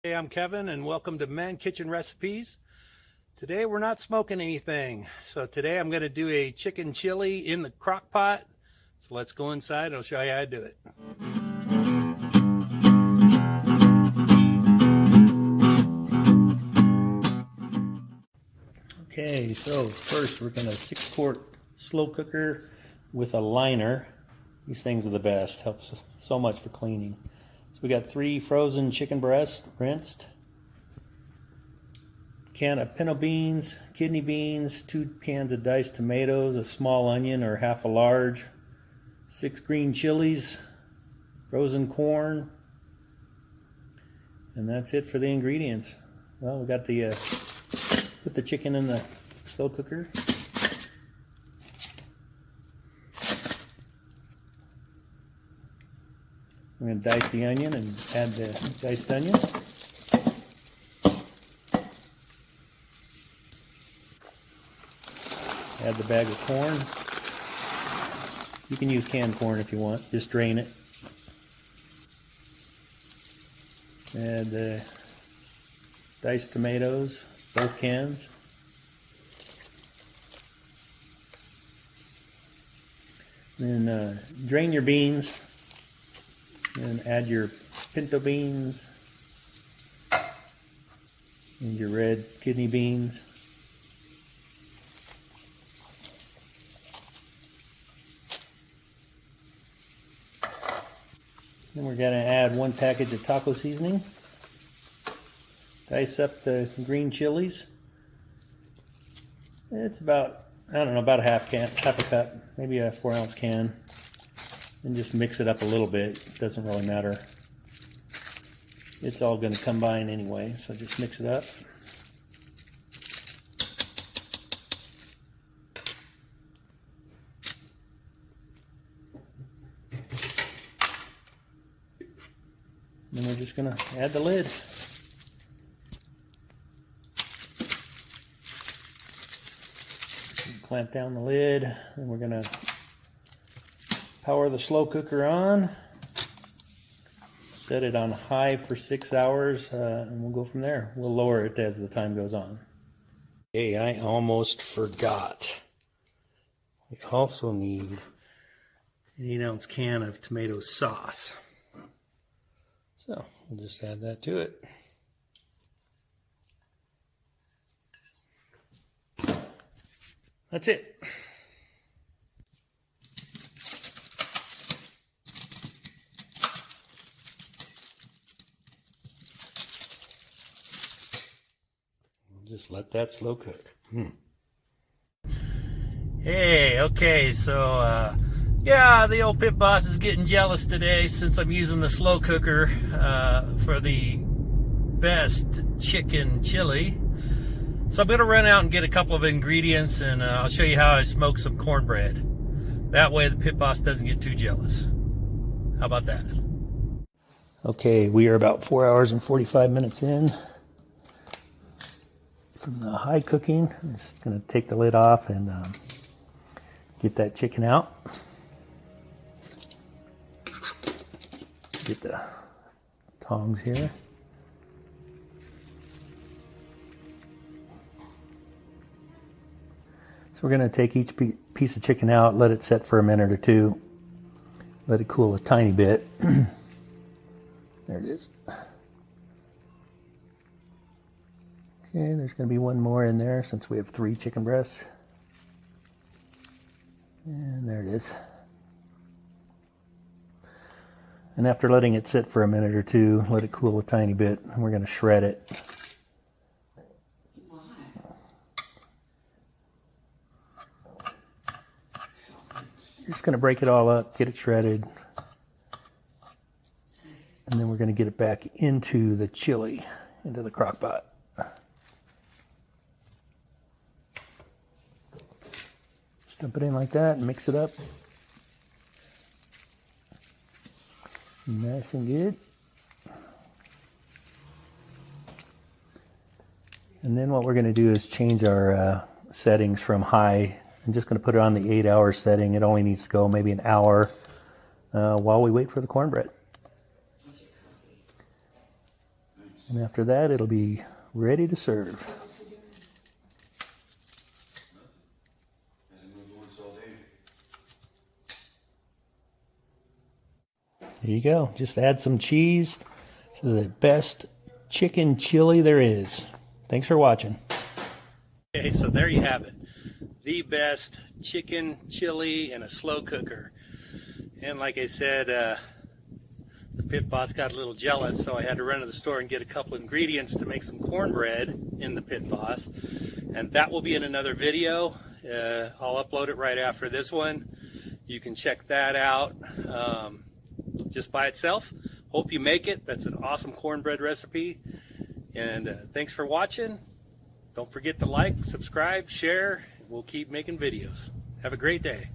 Hey, I'm Kevin and welcome to Man Kitchen Recipes. Today we're not smoking anything. So today I'm going to do a chicken chili in the crock pot. So let's go inside and I'll show you how to do it. Okay, so first we're going to 6-quart slow cooker with a liner. These things are the best, helps so much for cleaning. So we got 3 frozen chicken breasts rinsed, can of pinto beans, kidney beans, 2 cans of diced tomatoes, a small onion or half a large, 6 green chilies, frozen corn, and that's it for the ingredients. Well, we got the put the chicken in the slow cooker. I'm going to dice the onion and add the diced onion. Add the bag of corn. You can use canned corn if you want, just drain it. Add the diced tomatoes, both cans. Then drain your beans. And add your pinto beans and your red kidney beans. Then we're going to add 1 package of taco seasoning. Dice up the green chilies. It's about, I don't know, about a half a cup, maybe a 4-ounce can. And just mix it up a little bit. It doesn't really matter. It's all going to combine anyway, so just mix it up. Then we're just going to add the lid. Clamp down the lid, and we're going to power the slow cooker on, set it on high for 6 hours, and we'll go from there. We'll lower it as the time goes on. Hey, I almost forgot. We also need an 8-ounce can of tomato sauce. So we'll just add that to it. That's it. Just let that slow cook. Hey, okay, so yeah, the old pit boss is getting jealous today since I'm using the slow cooker for the best chicken chili. So I'm going to run out and get a couple of ingredients, and I'll show you how I smoke some cornbread. That way the pit boss doesn't get too jealous. How about that? Okay, we are about 4 hours and 45 minutes in from the high cooking. I'm just going to take the lid off and get that chicken out. Get the tongs here. So we're going to take each piece of chicken out, let it set for a minute or two, let it cool a tiny bit. There it is. Okay, there's going to be one more in there since we have 3 chicken breasts. And there it is. And after letting it sit for a minute or two, let it cool a tiny bit, and we're going to shred it. You're just going to break it all up, get it shredded, and then we're going to get it back into the chili, into the crock pot. Just dump it in like that and mix it up. Nice and good. And then what we're going to do is change our settings from high. I'm just going to put it on the 8-hour setting. It only needs to go maybe an hour while we wait for the cornbread. And after that, it'll be ready to serve. There you go. Just add some cheese to the best chicken chili there is. Thanks for watching. Okay, so there you have it. The best chicken chili in a slow cooker. And like I said, the pit boss got a little jealous, so I had to run to the store and get a couple ingredients to make some cornbread in the pit boss. And that will be in another video. I'll upload it right after this one. You can check that out just by itself. Hope you make it. That's an awesome cornbread recipe. And thanks for watching. Don't forget to like, subscribe, share. We'll keep making videos. Have a great day.